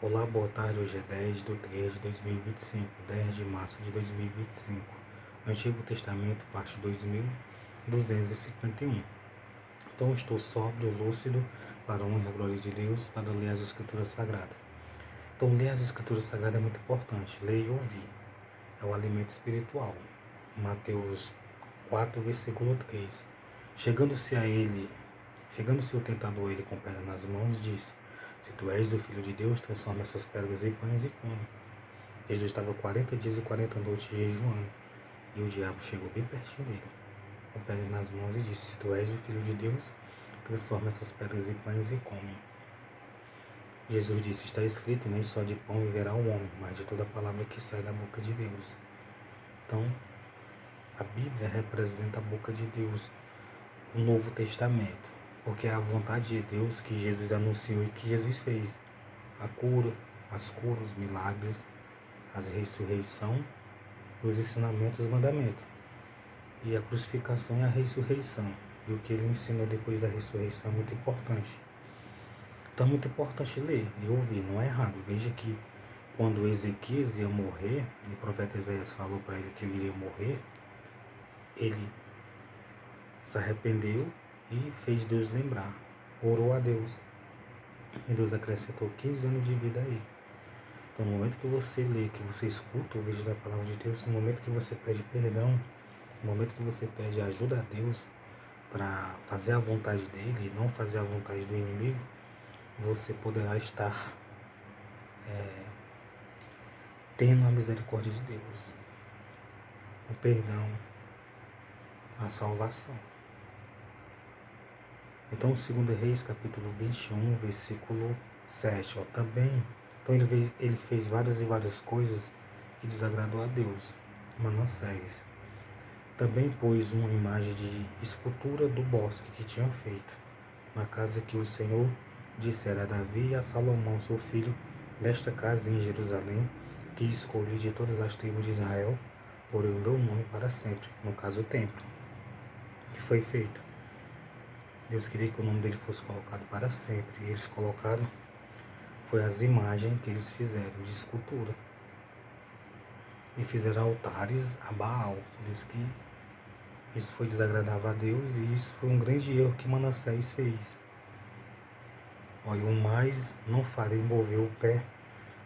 Olá, boa tarde. Hoje é 10/3/2025, 10 de março de 2025. Antigo Testamento, parte 2251. Então, estou sóbrio, lúcido, para a honra e a glória de Deus, para ler as Escrituras Sagradas. Então, ler as Escrituras Sagradas é muito importante. Ler e ouvir. É o alimento espiritual. Mateus 4, versículo 3. Chegando-se o tentador, ele com pedra nas mãos, disse: Se tu és o Filho de Deus, transforma essas pedras em pães e come. Jesus estava 40 dias e 40 noites jejuando, e o diabo chegou bem pertinho dele, com pedras nas mãos, e disse: Se tu és o Filho de Deus, transforma essas pedras em pães e come. Jesus disse: Está escrito, nem só de pão viverá o homem, mas de toda palavra que sai da boca de Deus. Então, a Bíblia representa a boca de Deus, o Novo Testamento, porque é a vontade de Deus que Jesus anunciou e que Jesus fez. A cura, as curas, os milagres, a ressurreição, os ensinamentos, os mandamentos. E a crucificação e a ressurreição. E o que ele ensinou depois da ressurreição é muito importante. Então é muito importante ler e ouvir, não é errado. Veja que quando Ezequias ia morrer, e o profeta Isaías falou para ele que ele iria morrer, ele se arrependeu e fez Deus lembrar. Orou a Deus. E Deus acrescentou 15 anos de vida a ele. Então, no momento que você lê, que você escuta o vídeo da palavra de Deus, no momento que você pede perdão, no momento que você pede ajuda a Deus para fazer a vontade dele e não fazer a vontade do inimigo, você poderá estar tendo a misericórdia de Deus, o perdão, a salvação. Então, 2 Reis, capítulo 21, versículo 7. Também, então ele fez várias e várias coisas que desagradou a Deus. Manassés também pôs uma imagem de escultura do bosque que tinha feito, na casa que o Senhor dissera a Davi e a Salomão, seu filho, desta casa em Jerusalém, que escolhi de todas as tribos de Israel, porém o meu nome para sempre, no caso o templo, que foi feito. Deus queria que o nome dele fosse colocado para sempre, e eles colocaram, foi as imagens que eles fizeram de escultura, e fizeram altares a Baal, por isso que isso foi desagradável a Deus, e isso foi um grande erro que Manassés fez. Olha, o mais não farei mover o pé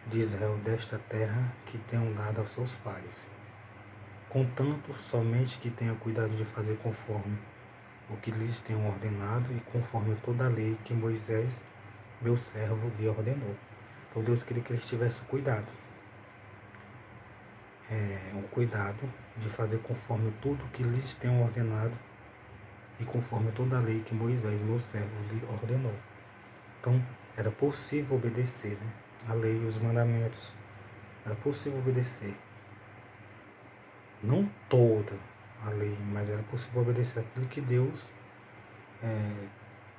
de Israel desta terra que tenham dado aos seus pais. Contanto, somente que tenha cuidado de fazer conforme o que lhes tenham ordenado e conforme toda a lei que Moisés, meu servo, lhe ordenou. Então Deus queria que eles tivessem cuidado. O cuidado de fazer conforme tudo que lhes tenham ordenado e conforme toda a lei que Moisés, meu servo, lhe ordenou. Então, era possível obedecer, né? A lei e os mandamentos. Era possível obedecer. Não toda a lei, mas era possível obedecer aquilo que Deus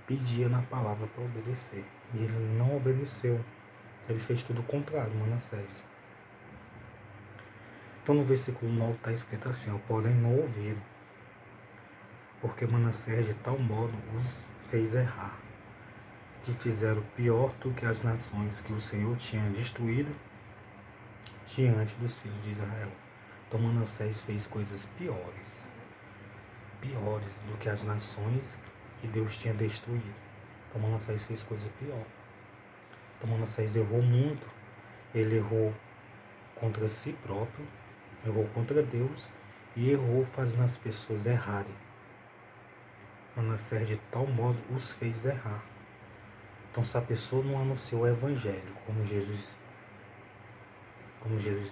pedia na palavra para obedecer. E ele não obedeceu. Ele fez tudo o contrário, Manassés. Então no versículo 9 está escrito assim, porém não ouviram, porque Manassés de tal modo os fez errar, que fizeram pior do que as nações que o Senhor tinha destruído diante dos filhos de Israel. Então Manassés fez coisas piores do que as nações que Deus tinha destruído. Então Manassés fez coisa pior. Então Manassés errou muito. Ele errou contra si próprio, errou contra Deus e errou fazendo as pessoas errarem. Manassés de tal modo os fez errar. Então se a pessoa não anunciou o Evangelho como Jesus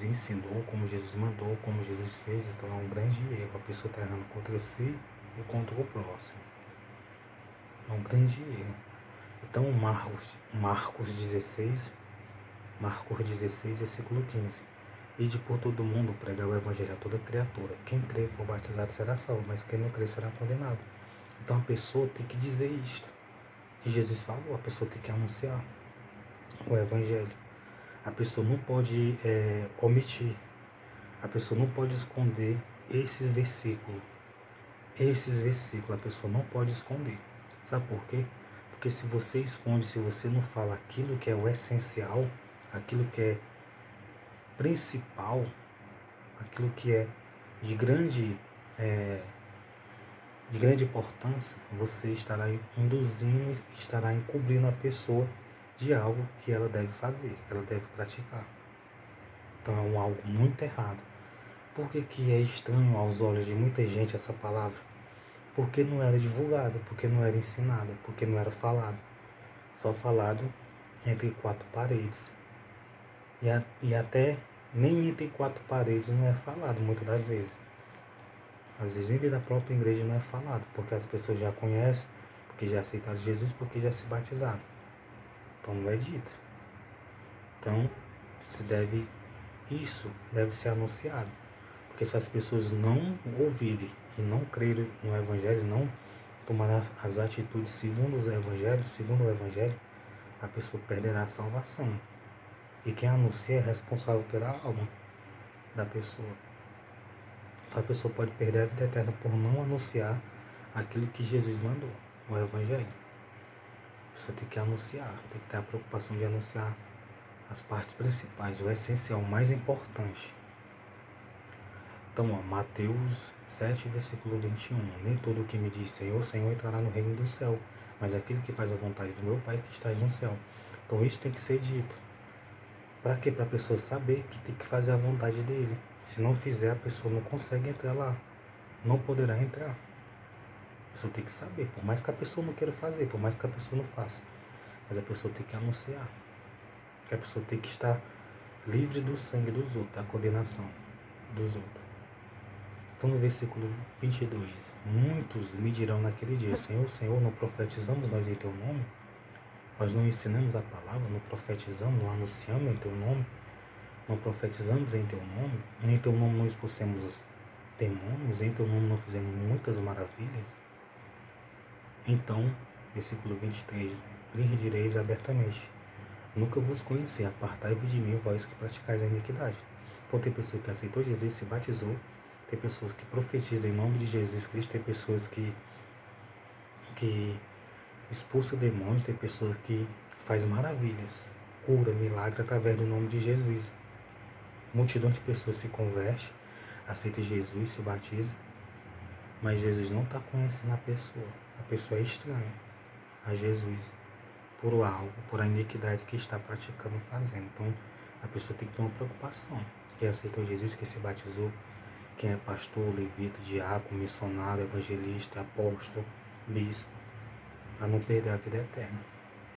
ensinou, como Jesus mandou, como Jesus fez, então é um grande erro. A pessoa está errando contra si e contra o próximo. É um grande erro. Então Marcos 16, versículo 15. Ide por todo mundo pregar o Evangelho a toda criatura. Quem crer e for batizado será salvo, mas quem não crer será condenado. Então a pessoa tem que dizer isto que Jesus falou, a pessoa tem que anunciar o Evangelho. A pessoa não pode omitir, a pessoa não pode esconder esses versículos. A pessoa não pode esconder. Sabe por quê? Porque se você esconde, se você não fala aquilo que é o essencial, aquilo que é principal, aquilo que é de grande, é, de grande importância, você estará induzindo, estará encobrindo a pessoa de algo que ela deve fazer, que ela deve praticar. Então é algo muito errado. Por que é estranho aos olhos de muita gente essa palavra? Porque não era divulgada, porque não era ensinada, porque não era falado. Só falado entre quatro paredes. E até nem entre quatro paredes não é falado muitas das vezes. Às vezes nem dentro da própria igreja não é falado, porque as pessoas já conhecem, porque já aceitaram Jesus, porque já se batizaram. Então não é dito. Então isso deve ser anunciado. Porque se as pessoas não ouvirem e não crerem no Evangelho, não tomarem as atitudes segundo o Evangelho, a pessoa perderá a salvação. E quem anuncia é responsável pela alma da pessoa. Então a pessoa pode perder a vida eterna por não anunciar aquilo que Jesus mandou, o Evangelho. A pessoa tem que anunciar, tem que ter a preocupação de anunciar as partes principais, o essencial, o mais importante. Então, Mateus 7, versículo 21. Nem todo o que me diz Senhor, Senhor entrará no reino do céu, mas aquele que faz a vontade do meu Pai que está no céu. Então, isso tem que ser dito. Para quê? Para a pessoa saber que tem que fazer a vontade dele. Se não fizer, a pessoa não consegue entrar lá. Não poderá entrar. A pessoa tem que saber, por mais que a pessoa não queira fazer, por mais que a pessoa não faça. Mas a pessoa tem que anunciar. Que a pessoa tem que estar livre do sangue dos outros, da condenação dos outros. Então no versículo 22, muitos me dirão naquele dia, Senhor, Senhor, não profetizamos nós em teu nome? Nós não ensinamos a palavra, não profetizamos, não anunciamos em teu nome? Não profetizamos em teu nome? Em teu nome não expulsemos demônios? Em teu nome não fizemos muitas maravilhas? Então, versículo 23, lhes direis abertamente, nunca vos conheci, apartai-vos de mim, vós que praticais a iniquidade. Então tem pessoa que aceitou Jesus, se batizou, tem pessoas que profetizam em nome de Jesus Cristo, tem pessoas que expulsam demônios, tem pessoas que faz maravilhas, cura, milagre através do nome de Jesus. Multidão de pessoas se converte, aceita Jesus, se batiza, mas Jesus não está conhecendo a pessoa é estranha a Jesus, por algo, por a iniquidade que está praticando, fazendo. Então, a pessoa tem que ter uma preocupação. Quem aceitou Jesus, quem se batizou, quem é pastor, levita, diácono, missionário, evangelista, apóstolo, bispo, para não perder a vida eterna.